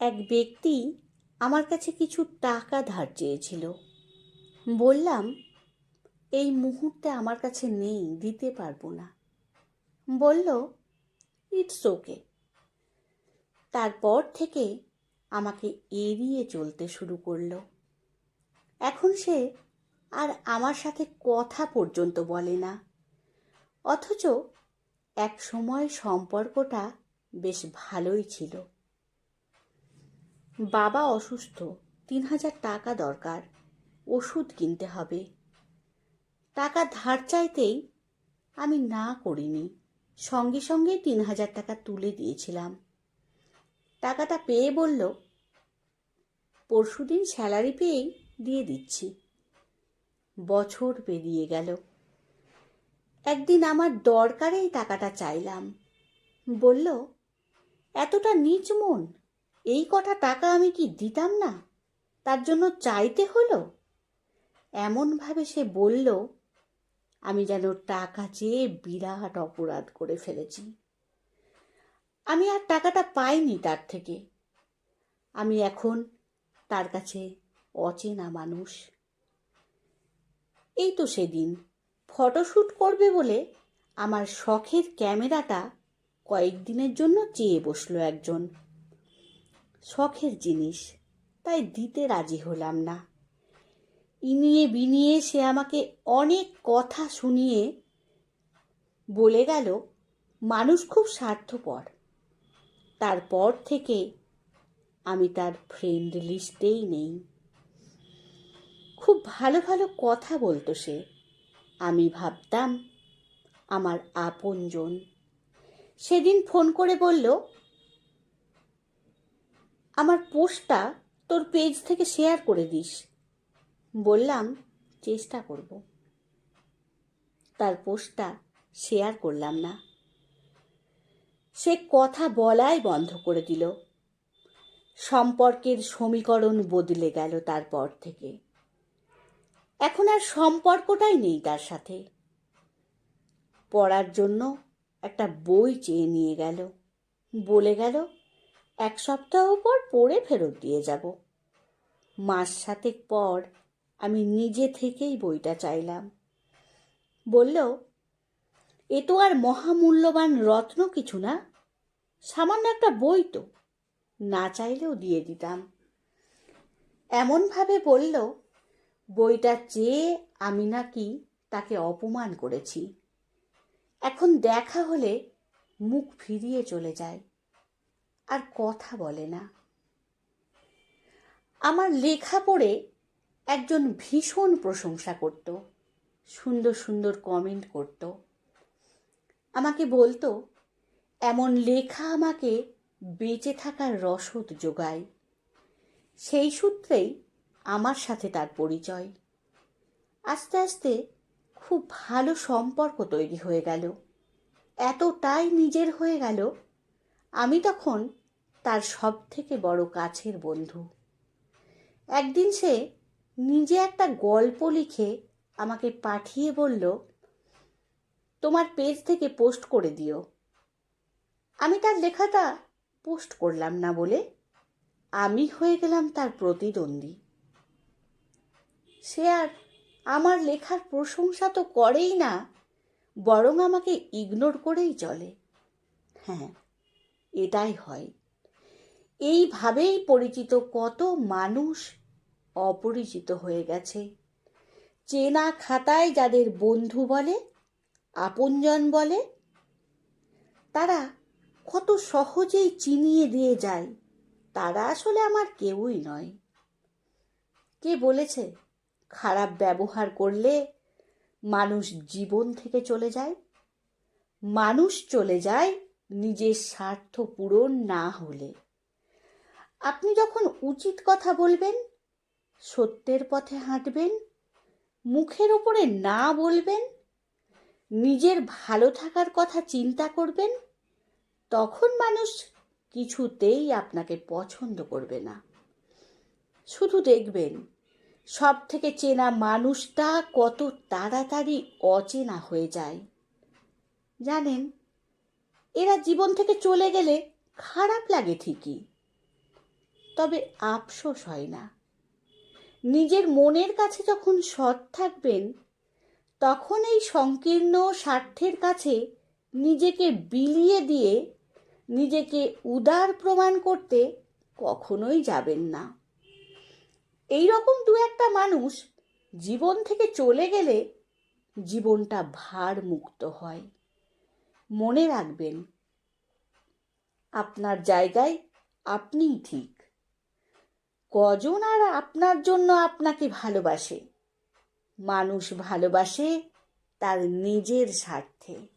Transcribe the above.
এক ব্যক্তি আমার কাছে কিছু টাকা ধার চেয়েছিল। বললাম, এই মুহূর্তে আমার কাছে নেই, দিতে পারবো না। বলল, ইটস ওকে। তারপর থেকে আমাকে এড়িয়ে চলতে শুরু করলো। এখন সে আর আমার সাথে কথা পর্যন্ত বলে না, অথচ এক সময় সম্পর্কটা বেশ ভালোই ছিল। বাবা অসুস্থ, 3,000 টাকা দরকার, ওষুধ কিনতে হবে। টাকা ধার চাইতেই আমি না করিনি, সঙ্গে সঙ্গে 3,000 টাকা তুলে দিয়েছিলাম। টাকাটা পেয়ে বলল, পরশুদিন স্যালারি পেয়েই দিয়ে দিচ্ছি। বছর পেরিয়ে গেল। একদিন আমার দরকারেই টাকাটা চাইলাম। বলল, এতটা নীচ মন, এই কটা টাকা আমি কি দিতাম না, তার জন্য চাইতে হলো? এমনভাবে সে বলল, আমি যেন টাকা চেয়ে বিরাট অপরাধ করে ফেলেছি। আমি আর টাকাটা পাইনি তার থেকে। আমি এখন তার কাছে অচেনা মানুষ। এই তো সেদিন ফটোশ্যুট করবে বলে আমার শখের ক্যামেরাটা কয়েকদিনের জন্য চেয়ে বসলো একজন। শখের জিনিস, তাই দিতে রাজি হলাম না। ইনিয়ে বিনিয়ে সে আমাকে অনেক কথা শুনিয়ে বলে গেল, মানুষ খুব স্বার্থপর। তারপর থেকে আমি তার ফ্রেন্ড লিস্টেই নেই। খুব ভালো ভালো কথা বলতো সে। আমি ভাবতাম আমার আপনজন। সেদিন ফোন করে বলল, আমার পোস্টটা তোর পেজ থেকে শেয়ার করে দিস। বললাম, চেষ্টা করব। তার পোস্টটা শেয়ার করলাম না। সে কথা বলাই বন্ধ করে দিল। সম্পর্কের সমীকরণ বদলে গেল তারপর থেকে। এখন আর সম্পর্কটাই নেই তার সাথে। পড়ার জন্য একটা বই চেয়ে নিয়ে গেল। বলে গেল, 1 সপ্তাহ পর পড়ে ফেরত দিয়ে যাব। মাস 7 পর আমি নিজে থেকেই বইটা চাইলাম। বলল, এ তো আর মহামূল্যবান রত্ন কিছু না, সামান্য একটা বই তো, না চাইলেও দিয়ে দিতাম। এমনভাবে বলল, বইটা চেয়ে আমি নাকি তাকে অপমান করেছি। এখন দেখা হলে মুখ ফিরিয়ে চলে যায়, আর কথা বলে না। আমার লেখা পড়ে একজন ভীষণ প্রশংসা করত, সুন্দর সুন্দর কমেন্ট করত। আমাকে বলতো, এমন লেখা আমাকে বেঁচে থাকার রসদ যোগায়। সেই সূত্রেই আমার সাথে তার পরিচয়। আস্তে আস্তে খুব ভালো সম্পর্ক তৈরি হয়ে গেল। এতটাই নিজের হয়ে গেল, আমি তখন তার সব থেকে বড় কাছের বন্ধু। একদিন সে নিজে একটা গল্প লিখে আমাকে পাঠিয়ে বলল, তোমার পেজ থেকে পোস্ট করে দিও। আমি তার লেখাটা পোস্ট করলাম না বলে আমি হয়ে গেলাম তার প্রতিদ্বন্দ্বী। সে আর আমার লেখার প্রশংসা তো করেই না, বরং আমাকে ইগনোর করেই চলে। হ্যাঁ, এটাই হয়। এইভাবেই পরিচিত কত মানুষ অপরিচিত হয়ে গেছে। চেনা খাতায় যাদের বন্ধু বলে, আপনজন বলে, তারা কত সহজেই চিনিয়ে দিয়ে যায় তারা আসলে আমার কেউই নয়। কে বলেছে খারাপ ব্যবহার করলে মানুষ জীবন থেকে চলে যায়? মানুষ চলে যায় নিজের স্বার্থ পূরণ না হলে। আপনি যখন উচিত কথা বলবেন, সত্যের পথে হাঁটবেন, মুখের ওপরে না বলবেন, নিজের ভালো থাকার কথা চিন্তা করবেন, তখন মানুষ কিছুতেই আপনাকে পছন্দ করবে না। শুধু দেখবেন সব থেকে চেনা মানুষটা কত তাড়াতাড়ি অচেনা হয়ে যায়। জানেন, এরা জীবন থেকে চলে গেলে খারাপ লাগে ঠিকই, তবে আফসোস হয় না। নিজের মনের কাছে যখন সৎ থাকবেন, তখন এই সংকীর্ণ স্বার্থের কাছে নিজেকে বিলিয়ে দিয়ে নিজেকে উদার প্রমাণ করতে কখনোই যাবেন না। এই রকম দু একটা মানুষ জীবন থেকে চলে গেলে জীবনটা ভার মুক্ত হয়। মনে রাখবেন, আপনার জায়গায় আপনিই ঠিক। কজন আর আপনার জন্য আপনাকে ভালোবাসে? মানুষ ভালোবাসে তার নিজের স্বার্থে।